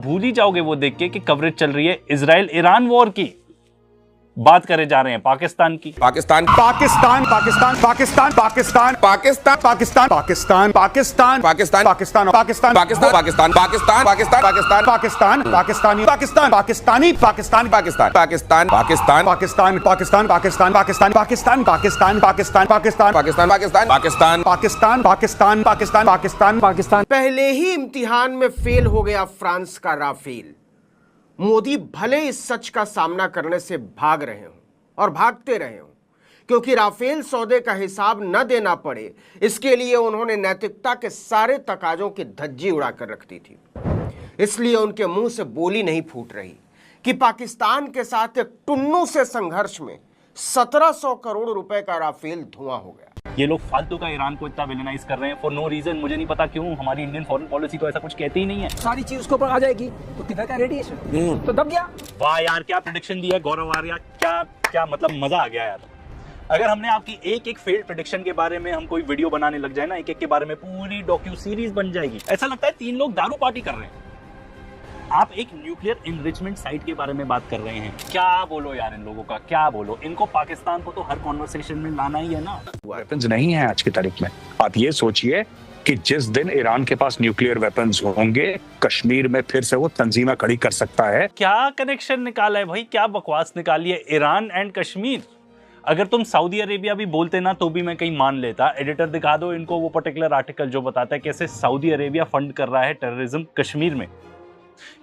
भूल ही जाओगे वो देख के कि कवरेज चल रही है इजराइल ईरान वॉर की। बात करे जा रहे हैं पाकिस्तान की। पाकिस्तान पाकिस्तान पाकिस्तान पाकिस्तान पाकिस्तान पाकिस्तान पाकिस्तान पाकिस्तान पाकिस्तान पाकिस्तान पाकिस्तान पाकिस्तान पाकिस्तान पाकिस्तान पाकिस्तान पाकिस्तान पाकिस्तान पाकिस्तानी पाकिस्तान पाकिस्तानी पाकिस्तान पाकिस्तान पाकिस्तान पाकिस्तान पाकिस्तान पाकिस्तान पाकिस्तान पाकिस्तान पाकिस्तान पाकिस्तान पाकिस्तान पाकिस्तान पाकिस्तान पाकिस्तान पाकिस्तान पाकिस्तान पाकिस्तान पाकिस्तान पाकिस्तान। पहले ही इम्तिहान में फेल हो गया फ्रांस का राफेल। मोदी भले इस सच का सामना करने से भाग रहे हों और भागते रहे हों, क्योंकि राफेल सौदे का हिसाब न देना पड़े इसके लिए उन्होंने नैतिकता के सारे तकाजों की धज्जी उड़ाकर रख दी थी। इसलिए उनके मुंह से बोली नहीं फूट रही कि पाकिस्तान के साथ एक टुन्नू से संघर्ष में 1700 करोड़ रुपए का राफेल धुआं हो गया। ये लोग फालतू का ईरान को इतना विलेनाइज कर रहे हैं फॉर नो रीजन। मुझे नहीं पता क्यों। हमारी इंडियन फॉरेन पॉलिसी तो ऐसा कुछ कहती ही नहीं है। सारी चीज उसके ऊपर आ जाएगी तो किधर का रेडिएशन तो दब गया। वाह यार, क्या प्रेडिक्शन दिया गौरव आर्या, क्या मतलब मजा आ गया यार। अगर हमने आपकी एक एक फेल्ड प्रेडिक्शन के बारे में हम कोई वीडियो बनाने लग जाए ना, एक एक के बारे में पूरी डॉक्यू सीरीज बन जाएगी। ऐसा लगता है 3 लोग दारू पार्टी कर रहे हैं। आप एक न्यूक्लियर एनरिचमेंट साइट के बारे में बात कर रहे हैं। क्या बोलो यार इन लोगों का, क्या बोलो। इनको पाकिस्तान को तो हर कॉन्वर्सेशन में लाना ही है ना। वेपन्स नहीं है आज की तारीख में। आप ये सोचिए कि जिस दिन ईरान के पास न्यूक्लियर वेपन्स होंगे, कश्मीर में फिर से वो तंजीमें खड़ी कर सकता है। क्या कनेक्शन निकाला है भाई, क्या बकवास निकाली है ईरान एंड कश्मीर। अगर तुम सऊदी अरेबिया भी बोलते ना तो भी मैं कहीं मान लेता। एडिटर दिखा दो इनको वो पर्टिकुलर आर्टिकल जो बताता है कैसे सऊदी अरेबिया फंड कर रहा है टेररिज्म कश्मीर में,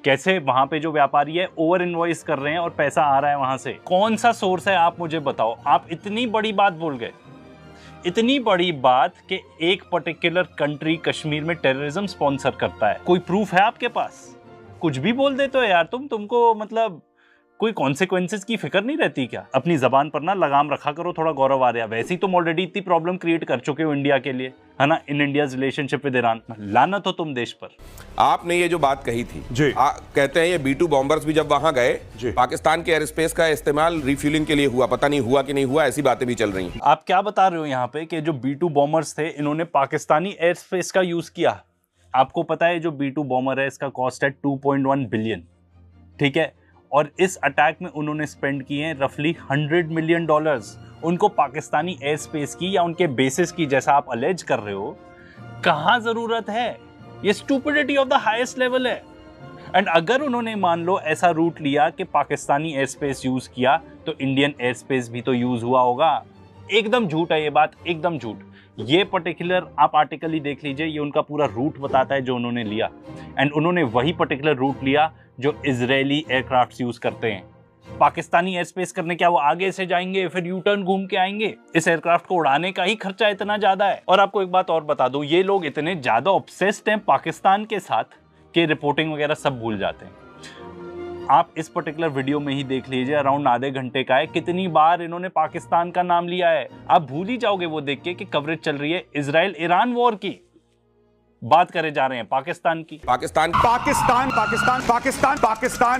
कैसे वहां पे जो व्यापारी है ओवर इनवॉइस कर रहे हैं और पैसा आ रहा है वहां से। कौन सा सोर्स है आप मुझे बताओ। आप इतनी बड़ी बात बोल गए, इतनी बड़ी बात कि एक पर्टिकुलर कंट्री कश्मीर में टेररिज्म स्पॉन्सर करता है। कोई प्रूफ है आपके पास? कुछ भी बोल देते हो यार तुमको मतलब कोई कॉन्सिक्वेंसेस की फिक्र नहीं रहती क्या? अपनी जबान पर ना लगाम रखा करो थोड़ा गौरव आर्या। वैसे ही तुम ऑलरेडी इतनी प्रॉब्लम क्रिएट कर चुके हो इंडिया के लिए, है ना, in India's relationship with Iran. लाना तो तुम देश पर। आपने ये जो बात कही थी जी। कहते हैं ये B2 बॉम्बर्स भी जब वहां गए, पाकिस्तान के एयर स्पेस का इस्तेमाल रिफ्यूलिंग के लिए हुआ। पता नहीं हुआ कि नहीं हुआ, ऐसी बातें भी चल रही हैं। आप क्या बता रहे हो यहाँ पे कि जो B2 बॉम्बर्स थे इन्होंने पाकिस्तानी एयर स्पेस का यूज किया। आपको पता है जो B2 बॉम्बर है इसका कॉस्ट है 2.1 बिलियन, ठीक है, और इस अटैक में उन्होंने स्पेंड किए हैं रफली $100 मिलियन। उनको पाकिस्तानी एयर स्पेस की या उनके बेसिस की, जैसा आप अलेज कर रहे हो, कहां जरूरत है। ये stupidity of the highest level है। एंड अगर उन्होंने मान लो ऐसा रूट लिया कि पाकिस्तानी एयर स्पेस यूज किया तो इंडियन एयर स्पेस भी तो यूज हुआ होगा। एकदम झूठ है ये बात, एकदम झूठ। ये पर्टिकुलर आप आर्टिकल ही देख लीजिए, ये उनका पूरा रूट बताता है जो उन्होंने लिया। एंड उन्होंने वही पर्टिकुलर रूट लिया जो इजरायली एयरक्राफ्ट यूज करते हैं। पाकिस्तानी एयर स्पेस करने क्या वो आगे से जाएंगे फिर यू टर्न घूम के आएंगे? इस एयरक्राफ्ट को उड़ाने का ही खर्चा इतना ज्यादा है। और आपको एक बात और बता दूं, ये लोग इतने ज्यादा ऑब्सेस्ड हैं पाकिस्तान के साथ कि रिपोर्टिंग वगैरह सब भूल जाते हैं। आप इस पर्टिकुलर वीडियो में ही देख लीजिए, अराउंड आधे घंटे का है, कितनी बार इन्होंने पाकिस्तान का नाम लिया है। आप भूल ही जाओगे वो देख के कि कवरेज चल रही है इजराइल ईरान वॉर की। बात करे जा रहे हैं पाकिस्तान की। पाकिस्तान पाकिस्तान पाकिस्तान पाकिस्तान पाकिस्तान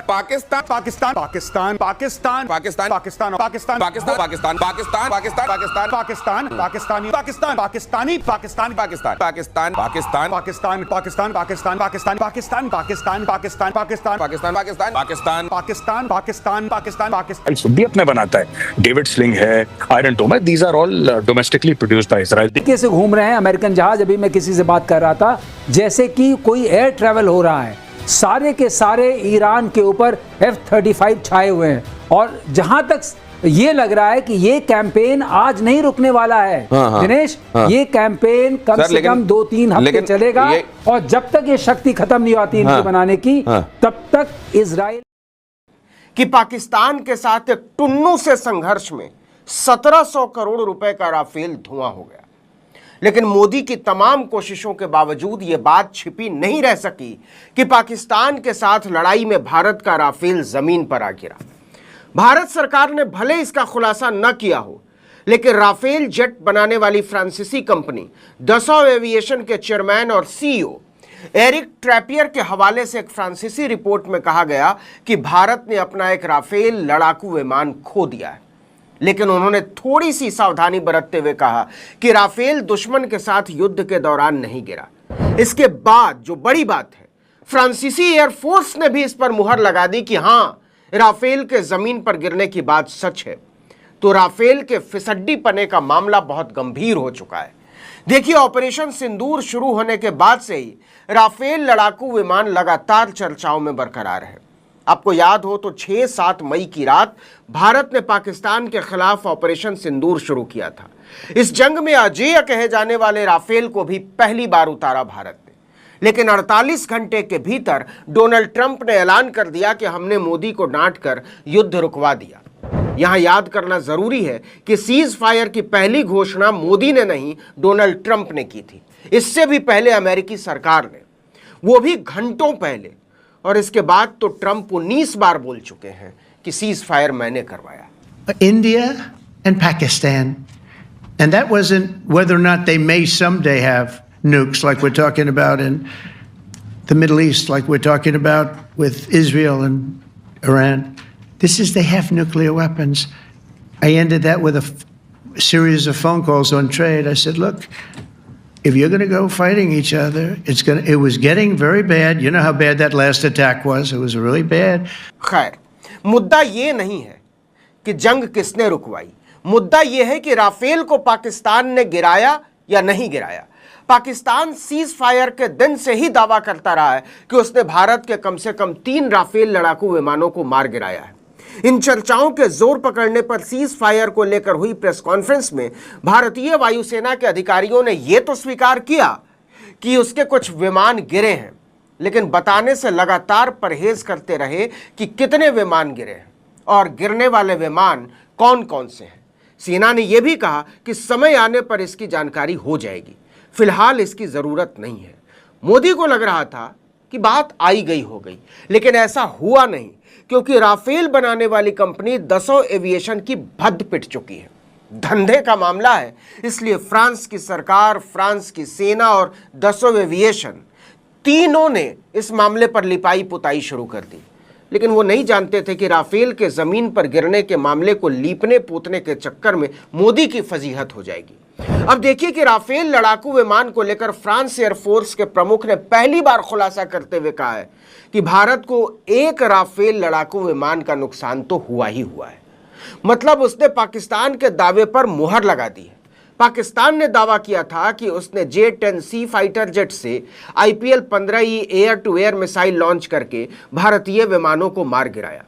पाकिस्तान पाकिस्तान पाकिस्तान पाकिस्तान पाकिस्तान पाकिस्तान पाकिस्तान पाकिस्तान पाकिस्तान पाकिस्तान पाकिस्तान पाकिस्तान पाकिस्तानी पाकिस्तान पाकिस्तानी पाकिस्तान पाकिस्तान पाकिस्तान पाकिस्तान पाकिस्तान पाकिस्तान पाकिस्तान पाकिस्तान पाकिस्तान पाकिस्तान पाकिस्तान पाकिस्तान पाकिस्तान पाकिस्तान पाकिस्तान पाकिस्तान पाकिस्तान पाकिस्तान पाकिस्तान भी अपने बनाता है। डेविड स्लिंग है, आयरन डोम है, these are all domestically produced by Israel. तरीके से घूम रहे हैं अमेरिकन जहाज। अभी मैं किसी से बात कर रहा था जैसे कि कोई एयर ट्रैवल हो रहा है। सारे के सारे ईरान के ऊपर F-35 छाए हुए हैं और जहां तक ये लग रहा है कि ये कैंपेन आज नहीं रुकने वाला है। दिनेश, ये कैंपेन कम से कम 2-3 हफ्ते चलेगा और जब तक ये शक्ति खत्म नहीं होती इनकी बनाने की, तब तक इजराइल कि पाकिस्तान के साथ एक टुन्नू से संघर्ष में 1700 करोड़ रुपए का राफेल धुआं हो गया। लेकिन मोदी की तमाम कोशिशों के बावजूद यह बात छिपी नहीं रह सकी कि पाकिस्तान के साथ लड़ाई में भारत का राफेल जमीन पर आ गिरा। भारत सरकार ने भले इसका खुलासा न किया हो, लेकिन राफेल जेट बनाने वाली फ्रांसीसी कंपनी दसॉ एविएशन के चेयरमैन और CEO एरिक ट्रैपियर के हवाले से एक फ्रांसीसी रिपोर्ट में कहा गया कि भारत ने अपना एक राफेल लड़ाकू विमान खो दिया है। लेकिन उन्होंने थोड़ी सी सावधानी बरतते हुए कहा कि राफेल दुश्मन के साथ युद्ध के दौरान नहीं गिरा। इसके बाद जो बड़ी बात है, फ्रांसीसी एयरफोर्स ने भी इस पर मुहर लगा दी कि हां, राफेल के जमीन पर गिरने की बात सच है। तो राफेल के फिसड्डी पने का मामला बहुत गंभीर हो चुका है। देखिए, ऑपरेशन सिंदूर शुरू होने के बाद से ही राफेल लड़ाकू विमान लगातार चर्चाओं में बरकरार है। आपको याद हो तो 6-7 मई की रात भारत ने पाकिस्तान के खिलाफ ऑपरेशन सिंदूर शुरू किया था। इस जंग में अजेय कहे जाने वाले राफेल को भी पहली बार उतारा भारत ने, लेकिन 48 घंटे के भीतर डोनाल्ड ट्रंप ने ऐलान कर दिया कि हमने मोदी को डांटकर युद्ध रुकवा दिया। यहां याद करना जरूरी है कि सीज फायर की पहली घोषणा मोदी ने नहीं, डोनाल्ड ट्रंप ने की थी। इससे भी पहले अमेरिकी सरकार ने, वो भी घंटों पहले। और इसके बाद तो ट्रंप 19 बार बोल चुके हैं कि सीज फायर मैंने करवाया। India and Pakistan, and that wasn't whether or not they may someday have nukes like we're talking about in the Middle East, like we're talking about with Israel and Iran. This is they have nuclear weapons. I ended that with a series of phone calls on trade. I said, look, if you're going to go fighting each other, it was getting very bad. You know how bad that last attack was. It was really bad. खैर, मुद्दा ये नहीं है कि जंग किसने रुकवाई। मुद्दा ये है कि राफेल को पाकिस्तान ने गिराया या नहीं गिराया। पाकिस्तान सीज फायर के दिन से ही दावा करता रहा है कि उसने भारत के कम से कम 3 राफेल लड़ाकू विमानों को मार गिराया है। इन चर्चाओं के जोर पकड़ने पर सीज फायर को लेकर हुई प्रेस कॉन्फ्रेंस में भारतीय वायुसेना के अधिकारियों ने यह तो स्वीकार किया कि उसके कुछ विमान गिरे हैं, लेकिन बताने से लगातार परहेज करते रहे कि कितने विमान गिरे हैं और गिरने वाले विमान कौन कौन से हैं। सेना ने यह भी कहा कि समय आने पर इसकी जानकारी हो जाएगी, फिलहाल इसकी जरूरत नहीं है। मोदी को लग रहा था कि बात आई गई हो गई, लेकिन ऐसा हुआ नहीं, क्योंकि राफेल बनाने वाली कंपनी दसों एविएशन की भद्द पिट चुकी है। धंधे का मामला है, इसलिए फ्रांस की सरकार, फ्रांस की सेना और दसों एविएशन तीनों ने इस मामले पर लिपाई पुताई शुरू कर दी। लेकिन वो नहीं जानते थे कि राफेल के जमीन पर गिरने के मामले को लीपने पोतने के चक्कर में मोदी की फजीहत हो जाएगी। अब देखिए कि राफेल लड़ाकू विमान को लेकर फ्रांस एयरफोर्स के प्रमुख ने पहली बार खुलासा करते हुए कहा है कि भारत को एक राफेल लड़ाकू विमान का नुकसान तो हुआ ही हुआ है। मतलब उसने पाकिस्तान के दावे पर मुहर लगा दी है। पाकिस्तान ने दावा किया था कि उसने J-10C फाइटर जेट से IPL-15E air to air missile launch करके भारतीय विमानों को मार गिराया,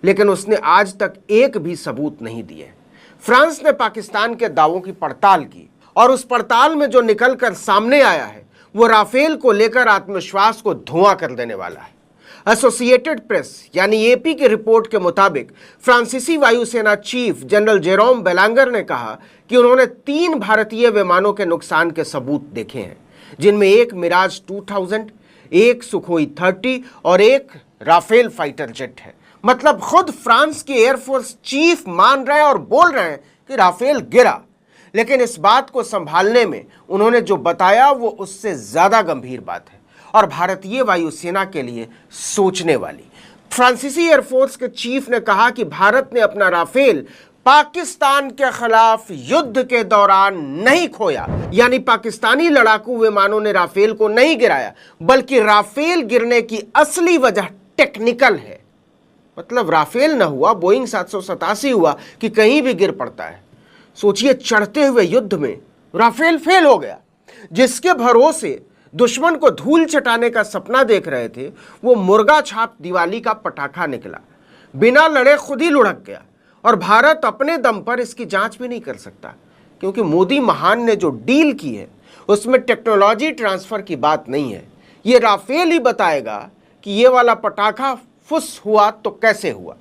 लेकिन उसने आज तक एक भी सबूत नहीं दिए। फ्रांस ने पाकिस्तान के दावों की पड़ताल की और उस पड़ताल में जो निकलकर सामने आया है वो राफेल को लेकर आत्मविश्वास को धुआं कर देने वाला है। एसोसिएटेड प्रेस यानी AP की रिपोर्ट के मुताबिक फ्रांसीसी वायुसेना चीफ जनरल जेरोम बेलांगर ने कहा कि उन्होंने 3 भारतीय विमानों के नुकसान के सबूत देखे हैं, जिनमें एक मिराज 2000, एक सुखोई 30 और एक राफेल फाइटर जेट है। मतलब खुद फ्रांस के एयरफोर्स चीफ मान रहे हैं और बोल रहे हैं कि राफेल गिरा, लेकिन इस बात को संभालने में उन्होंने जो बताया वो उससे ज्यादा गंभीर बात है और भारतीय वायुसेना के लिए सोचने वाली। फ्रांसीसी एयरफोर्स के चीफ ने कहा कि भारत ने अपना राफेल पाकिस्तान के खिलाफ युद्ध के दौरान नहीं खोया, यानी पाकिस्तानी लड़ाकू विमानों ने राफेल को नहीं गिराया, बल्कि राफेल गिरने की असली वजह टेक्निकल है। मतलब राफेल न हुआ, बोइंग 787 हुआ कि कहीं भी गिर पड़ता है। सोचिए, चढ़ते हुए युद्ध में राफेल फेल हो गया। जिसके भरोसे दुश्मन को धूल चटाने का सपना देख रहे थे, वो मुर्गा छाप दिवाली का पटाखा निकला, बिना लड़े खुद ही लुढ़क गया। और भारत अपने दम पर इसकी जांच भी नहीं कर सकता, क्योंकि मोदी महान ने जो डील की है उसमें टेक्नोलॉजी ट्रांसफर की बात नहीं है। ये राफेल ही बताएगा कि ये वाला पटाखा फुस हुआ तो कैसे हुआ।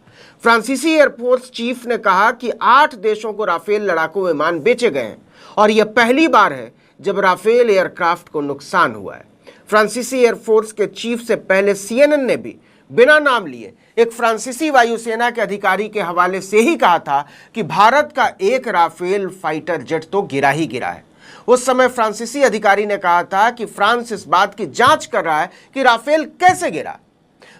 फ्रांसीसी एयरफोर्स चीफ ने कहा कि 8 देशों को राफेल लड़ाकू विमान बेचे गए हैं और यह पहली बार है जब राफेल एयरक्राफ्ट को नुकसान हुआ है। फ्रांसीसी एयरफोर्स के चीफ से पहले CNN ने भी बिना नाम लिए एक फ्रांसीसी वायुसेना के अधिकारी के हवाले से ही कहा था कि भारत का एक राफेल फाइटर जेट तो गिरा ही गिरा है। उस समय फ्रांसीसी अधिकारी ने कहा था कि फ्रांस इस बात की जांच कर रहा है कि राफेल कैसे गिरा।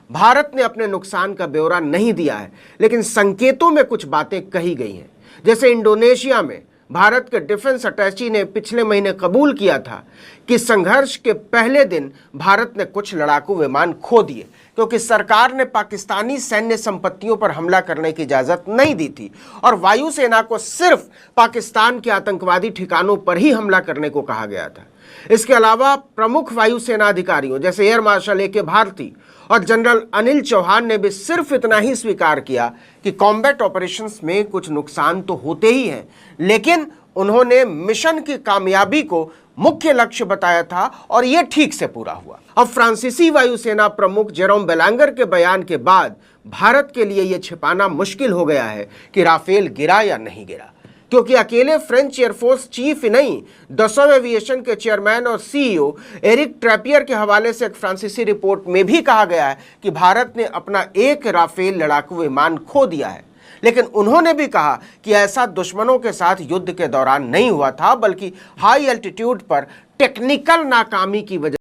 भारत ने अपने नुकसान का ब्यौरा नहीं दिया है, लेकिन संकेतों में कुछ बातें कही गई हैं। जैसे इंडोनेशिया में भारत के डिफेंस अटैची ने पिछले महीने कबूल किया था कि संघर्ष के पहले दिन भारत ने कुछ लड़ाकू विमान खो दिए क्योंकि सरकार ने पाकिस्तानी सैन्य संपत्तियों पर हमला करने की इजाजत नहीं दी थी और वायुसेना को सिर्फ पाकिस्तान के आतंकवादी ठिकानों पर ही हमला करने को कहा गया था। इसके अलावा प्रमुख वायुसेना अधिकारियों जैसे एयर मार्शल ए के भारती और जनरल अनिल चौहान ने भी सिर्फ इतना ही स्वीकार किया कि कॉम्बैट ऑपरेशंस में कुछ नुकसान तो होते ही हैं, लेकिन उन्होंने मिशन की कामयाबी को मुख्य लक्ष्य बताया था और यह ठीक से पूरा हुआ। अब फ्रांसीसी वायुसेना प्रमुख जेरोम बेलांगर के बयान के बाद भारत के लिए यह छिपाना मुश्किल हो गया है कि राफेल गिरा या नहीं गिरा, क्योंकि अकेले फ्रेंच एयरफोर्स चीफ ही नहीं, दसों एविएशन के चेयरमैन और सीईओ एरिक ट्रैपियर के हवाले से एक फ्रांसीसी रिपोर्ट में भी कहा गया है कि भारत ने अपना एक राफेल लड़ाकू विमान खो दिया है। लेकिन उन्होंने भी कहा कि ऐसा दुश्मनों के साथ युद्ध के दौरान नहीं हुआ था, बल्कि हाई एल्टीट्यूड पर टेक्निकल नाकामी की वजह